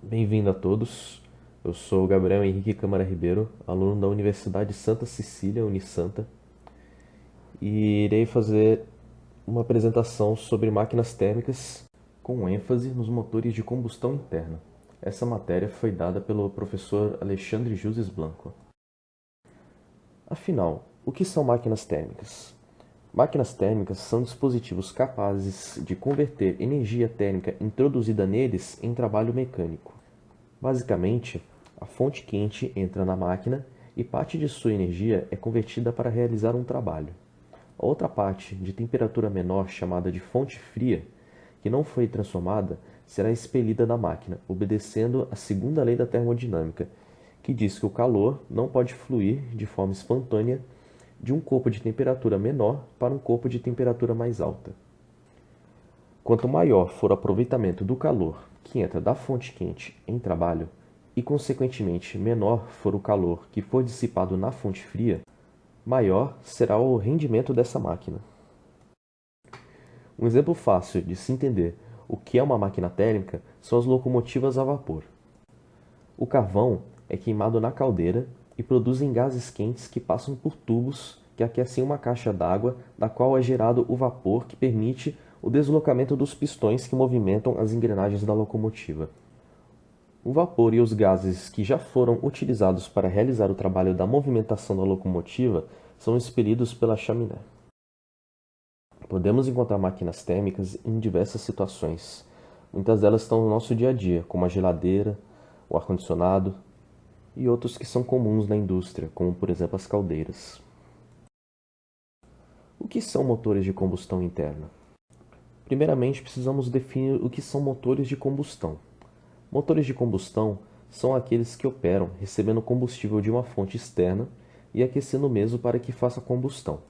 Bem-vindo a todos. Eu sou Gabriel Henrique Câmara Ribeiro, aluno da Universidade Santa Cecília, Unisanta, e irei fazer uma apresentação sobre máquinas térmicas com ênfase nos motores de combustão interna. Essa matéria foi dada pelo professor Alexandre Juses Blanco. Afinal, o que são máquinas térmicas? Máquinas térmicas são dispositivos capazes de converter energia térmica introduzida neles em trabalho mecânico. Basicamente, a fonte quente entra na máquina e parte de sua energia é convertida para realizar um trabalho. A outra parte, de temperatura menor, chamada de fonte fria, que não foi transformada, será expelida da máquina, obedecendo a segunda lei da termodinâmica, que diz que o calor não pode fluir de forma espontânea de um corpo de temperatura menor para um corpo de temperatura mais alta. Quanto maior for o aproveitamento do calor que entra da fonte quente em trabalho, e consequentemente menor for o calor que for dissipado na fonte fria, maior será o rendimento dessa máquina. Um exemplo fácil de se entender o que é uma máquina térmica são as locomotivas a vapor. O carvão é queimado na caldeira e produzem gases quentes que passam por tubos que aquecem uma caixa d'água, da qual é gerado o vapor que permite o deslocamento dos pistões que movimentam as engrenagens da locomotiva. O vapor e os gases que já foram utilizados para realizar o trabalho da movimentação da locomotiva são expelidos pela chaminé. Podemos encontrar máquinas térmicas em diversas situações. Muitas delas estão no nosso dia a dia, como a geladeira, o ar-condicionado e outros que são comuns na indústria, como por exemplo as caldeiras. O que são motores de combustão interna? Primeiramente, precisamos definir o que são motores de combustão. Motores de combustão são aqueles que operam recebendo combustível de uma fonte externa e aquecendo o mesmo para que faça combustão.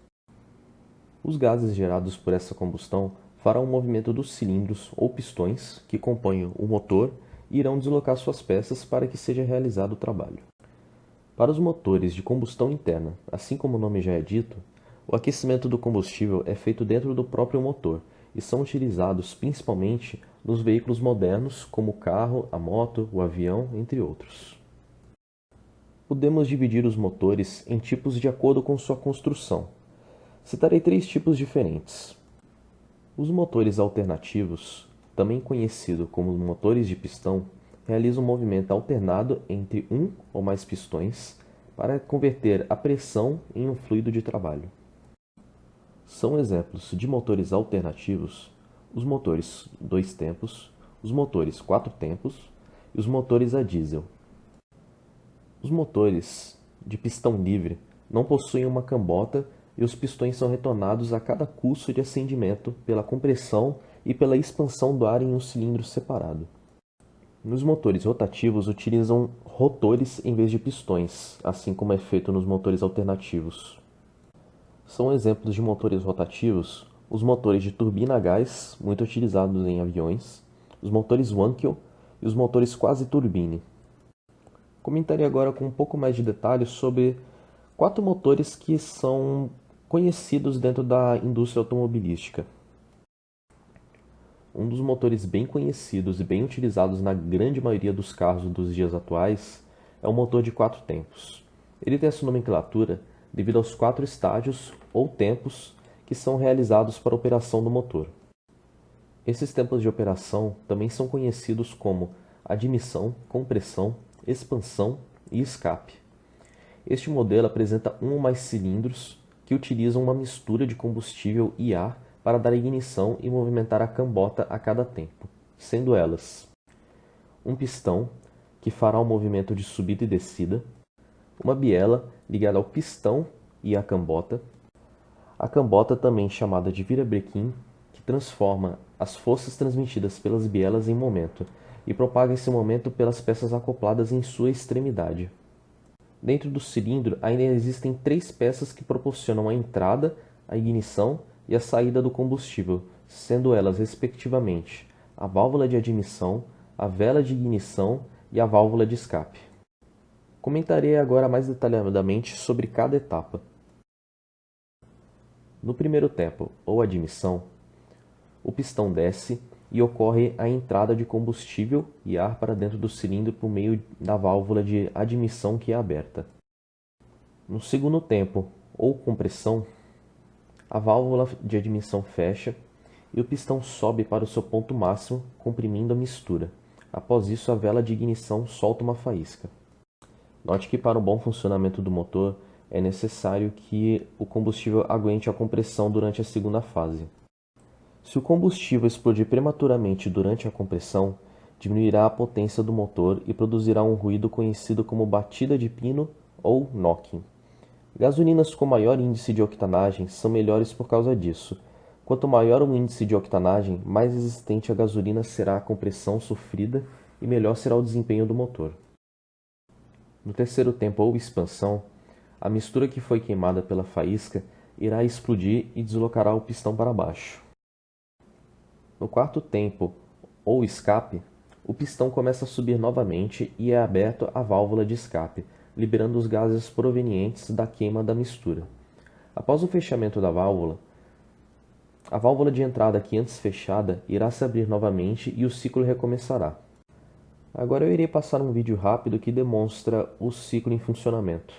Os gases gerados por essa combustão farão o movimento dos cilindros ou pistões que compõem o motor e irão deslocar suas peças para que seja realizado o trabalho. Para os motores de combustão interna, assim como o nome já é dito, o aquecimento do combustível é feito dentro do próprio motor e são utilizados principalmente nos veículos modernos, como o carro, a moto, o avião, entre outros. Podemos dividir os motores em tipos de acordo com sua construção. Citarei 3 tipos diferentes. Os motores alternativos, também conhecidos como motores de pistão, realizam um movimento alternado entre um ou mais pistões para converter a pressão em um fluido de trabalho. São exemplos de motores alternativos os motores 2 tempos, os motores 4 tempos e os motores a diesel. Os motores de pistão livre não possuem uma cambota e os pistões são retornados a cada curso de acendimento pela compressão e pela expansão do ar em um cilindro separado. Nos motores rotativos utilizam rotores em vez de pistões, assim como é feito nos motores alternativos. São exemplos de motores rotativos os motores de turbina a gás, muito utilizados em aviões, os motores Wankel e os motores quasi-turbine. Comentarei agora com um pouco mais de detalhes sobre 4 motores que são conhecidos dentro da indústria automobilística. Um dos motores bem conhecidos e bem utilizados na grande maioria dos carros dos dias atuais é o motor de 4 tempos. Ele tem essa nomenclatura devido aos 4 estágios ou tempos que são realizados para a operação do motor. Esses tempos de operação também são conhecidos como admissão, compressão, expansão e escape. Este modelo apresenta um ou mais cilindros que utilizam uma mistura de combustível e ar para dar ignição e movimentar a cambota a cada tempo, sendo elas um pistão, que fará o movimento de subida e descida, uma biela ligada ao pistão e à cambota, a cambota também chamada de virabrequim, que transforma as forças transmitidas pelas bielas em momento e propaga esse momento pelas peças acopladas em sua extremidade. Dentro do cilindro ainda existem 3 peças que proporcionam a entrada, a ignição e a saída do combustível, sendo elas respectivamente a válvula de admissão, a vela de ignição e a válvula de escape. Comentarei agora mais detalhadamente sobre cada etapa. No primeiro tempo, ou admissão, o pistão desce e ocorre a entrada de combustível e ar para dentro do cilindro por meio da válvula de admissão que é aberta. No segundo tempo, ou compressão, a válvula de admissão fecha e o pistão sobe para o seu ponto máximo, comprimindo a mistura. Após isso, a vela de ignição solta uma faísca. Note que para o bom funcionamento do motor, é necessário que o combustível aguente a compressão durante a segunda fase. Se o combustível explodir prematuramente durante a compressão, diminuirá a potência do motor e produzirá um ruído conhecido como batida de pino ou knocking. Gasolinas com maior índice de octanagem são melhores por causa disso. Quanto maior o índice de octanagem, mais resistente a gasolina será a compressão sofrida e melhor será o desempenho do motor. No terceiro tempo ou expansão, a mistura que foi queimada pela faísca irá explodir e deslocará o pistão para baixo. No quarto tempo, ou escape, o pistão começa a subir novamente e é aberto a válvula de escape, liberando os gases provenientes da queima da mistura. Após o fechamento da válvula, a válvula de entrada que antes fechada irá se abrir novamente e o ciclo recomeçará. Agora eu irei passar um vídeo rápido que demonstra o ciclo em funcionamento.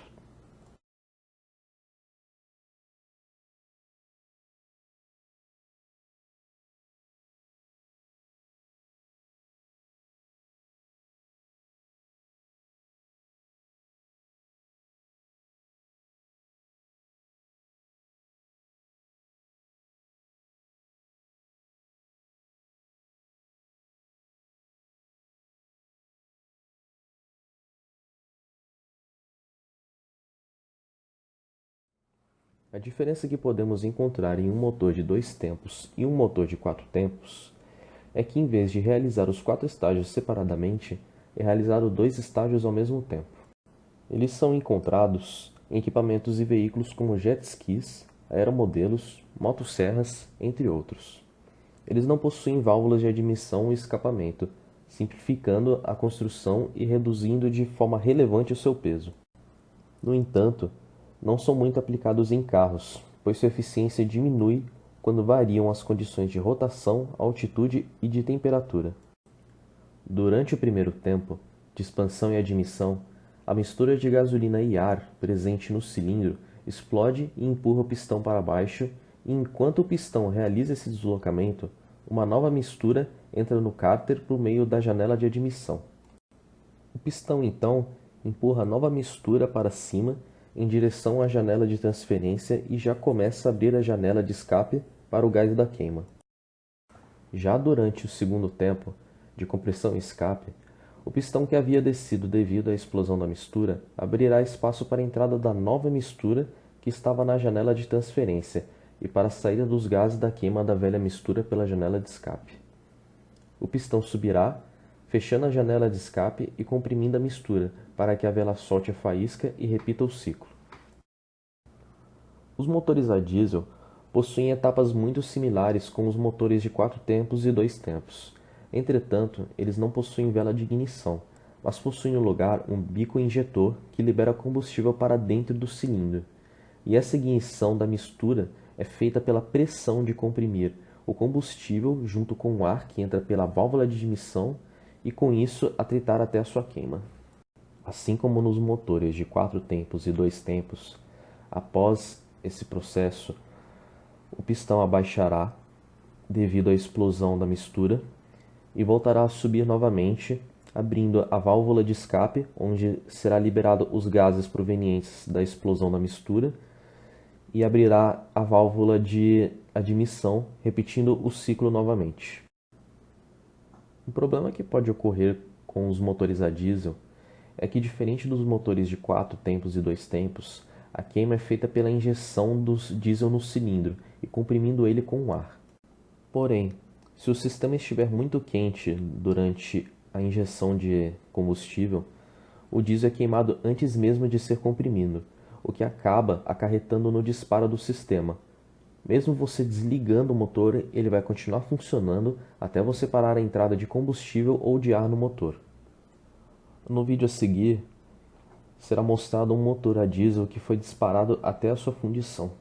A diferença que podemos encontrar em um motor de 2 tempos e um motor de 4 tempos é que, em vez de realizar os 4 estágios separadamente, é realizado 2 estágios ao mesmo tempo. Eles são encontrados em equipamentos e veículos como jet skis, aeromodelos, motosserras, entre outros. Eles não possuem válvulas de admissão e escapamento, simplificando a construção e reduzindo de forma relevante o seu peso. No entanto, não são muito aplicados em carros, pois sua eficiência diminui quando variam as condições de rotação, altitude e de temperatura. Durante o primeiro tempo, de expansão e admissão, a mistura de gasolina e ar presente no cilindro explode e empurra o pistão para baixo, e enquanto o pistão realiza esse deslocamento, uma nova mistura entra no cárter por meio da janela de admissão. O pistão então empurra a nova mistura para cima em direção à janela de transferência e já começa a abrir a janela de escape para o gás da queima. Já durante o segundo tempo, de compressão e escape, o pistão que havia descido devido à explosão da mistura abrirá espaço para a entrada da nova mistura que estava na janela de transferência e para a saída dos gases da queima da velha mistura pela janela de escape. O pistão subirá, fechando a janela de escape e comprimindo a mistura para que a vela solte a faísca e repita o ciclo. Os motores a diesel possuem etapas muito similares com os motores de 4 tempos e 2 tempos. Entretanto, eles não possuem vela de ignição, mas possuem no lugar um bico injetor que libera combustível para dentro do cilindro. E essa ignição da mistura é feita pela pressão de comprimir o combustível junto com o ar que entra pela válvula de admissão e com isso atritar até a sua queima. Assim como nos motores de 4 tempos e 2 tempos, após esse processo, o pistão abaixará devido à explosão da mistura e voltará a subir novamente, abrindo a válvula de escape, onde será liberado os gases provenientes da explosão da mistura, e abrirá a válvula de admissão, repetindo o ciclo novamente. Um problema que pode ocorrer com os motores a diesel é que, diferente dos motores de 4 tempos e 2 tempos, a queima é feita pela injeção do diesel no cilindro e comprimindo ele com o ar. Porém, se o sistema estiver muito quente durante a injeção de combustível, o diesel é queimado antes mesmo de ser comprimido, o que acaba acarretando no disparo do sistema. Mesmo você desligando o motor, ele vai continuar funcionando até você parar a entrada de combustível ou de ar no motor. No vídeo a seguir, será mostrado um motor a diesel que foi disparado até a sua fundição.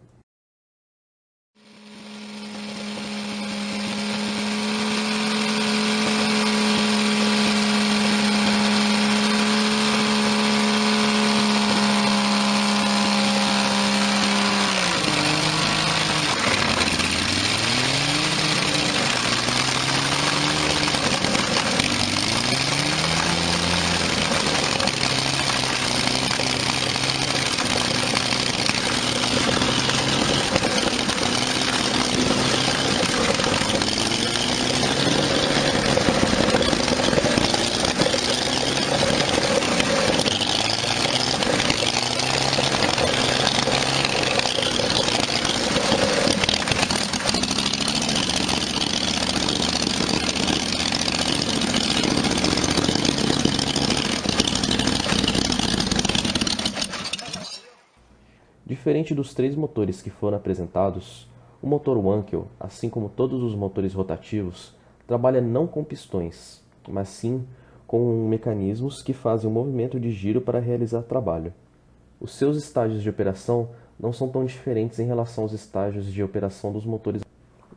Diferente dos três motores que foram apresentados, o motor Wankel, assim como todos os motores rotativos, trabalha não com pistões, mas sim com mecanismos que fazem um movimento de giro para realizar trabalho. Os seus estágios de operação não são tão diferentes em relação aos estágios de operação dos motores.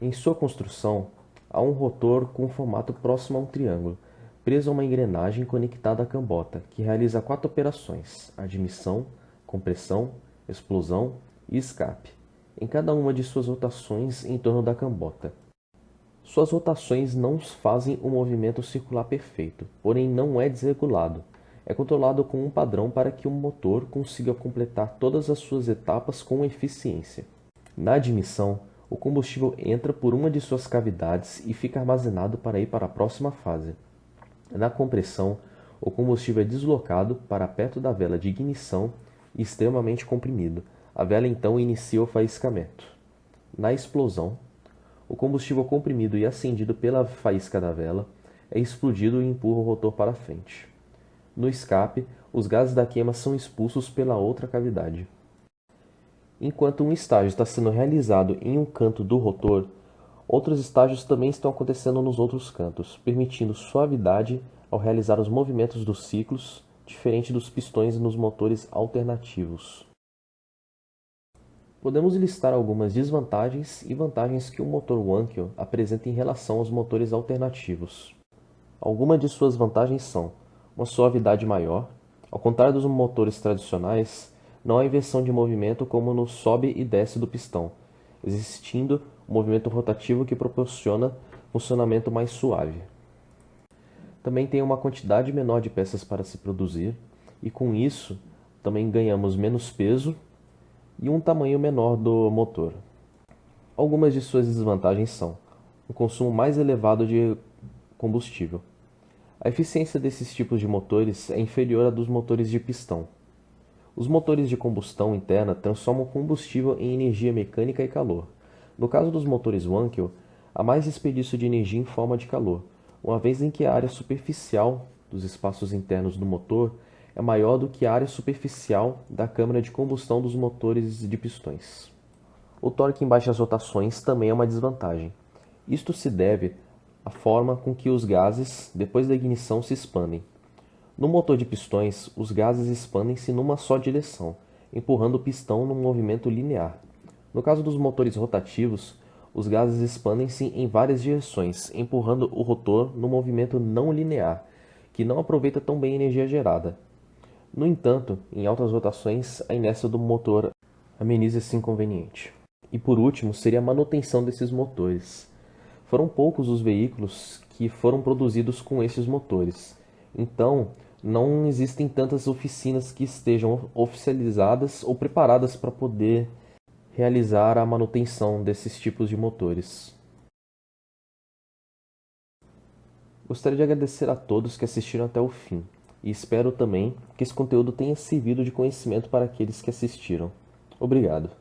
Em sua construção, há um rotor com um formato próximo a um triângulo, preso a uma engrenagem conectada à cambota, que realiza 4 operações: admissão, compressão, explosão e escape, em cada uma de suas rotações em torno da cambota. Suas rotações não fazem o movimento circular perfeito, porém não é desregulado. É controlado com um padrão para que o motor consiga completar todas as suas etapas com eficiência. Na admissão, o combustível entra por uma de suas cavidades e fica armazenado para ir para a próxima fase. Na compressão, o combustível é deslocado para perto da vela de ignição e extremamente comprimido. A vela então inicia o faiscamento. Na explosão, o combustível comprimido e acendido pela faísca da vela é explodido e empurra o rotor para frente. No escape, os gases da queima são expulsos pela outra cavidade. Enquanto um estágio está sendo realizado em um canto do rotor, outros estágios também estão acontecendo nos outros cantos, permitindo suavidade ao realizar os movimentos dos ciclos, diferente dos pistões nos motores alternativos. Podemos listar algumas desvantagens e vantagens que o motor Wankel apresenta em relação aos motores alternativos. Algumas de suas vantagens são uma suavidade maior. Ao contrário dos motores tradicionais, não há inversão de movimento como no sobe e desce do pistão, existindo um movimento rotativo que proporciona funcionamento mais suave. Também tem uma quantidade menor de peças para se produzir, e com isso também ganhamos menos peso e um tamanho menor do motor. Algumas de suas desvantagens são um consumo mais elevado de combustível. A eficiência desses tipos de motores é inferior à dos motores de pistão. Os motores de combustão interna transformam combustível em energia mecânica e calor. No caso dos motores Wankel, há mais desperdício de energia em forma de calor, uma vez em que a área superficial dos espaços internos do motor é maior do que a área superficial da câmara de combustão dos motores de pistões. O torque em baixas rotações também é uma desvantagem. Isto se deve à forma com que os gases, depois da ignição, se expandem. No motor de pistões, os gases expandem-se numa só direção, empurrando o pistão num movimento linear. No caso dos motores rotativos, os gases expandem-se em várias direções, empurrando o rotor num movimento não linear, que não aproveita tão bem a energia gerada. No entanto, em altas rotações, a inércia do motor ameniza esse inconveniente. E por último, seria a manutenção desses motores. Foram poucos os veículos que foram produzidos com esses motores. Então, não existem tantas oficinas que estejam oficializadas ou preparadas para poder realizar a manutenção desses tipos de motores. Gostaria de agradecer a todos que assistiram até o fim, e espero também que esse conteúdo tenha servido de conhecimento para aqueles que assistiram. Obrigado.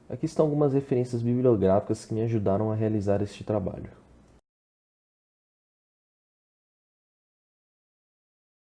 Aqui estão algumas referências bibliográficas que me ajudaram a realizar este trabalho.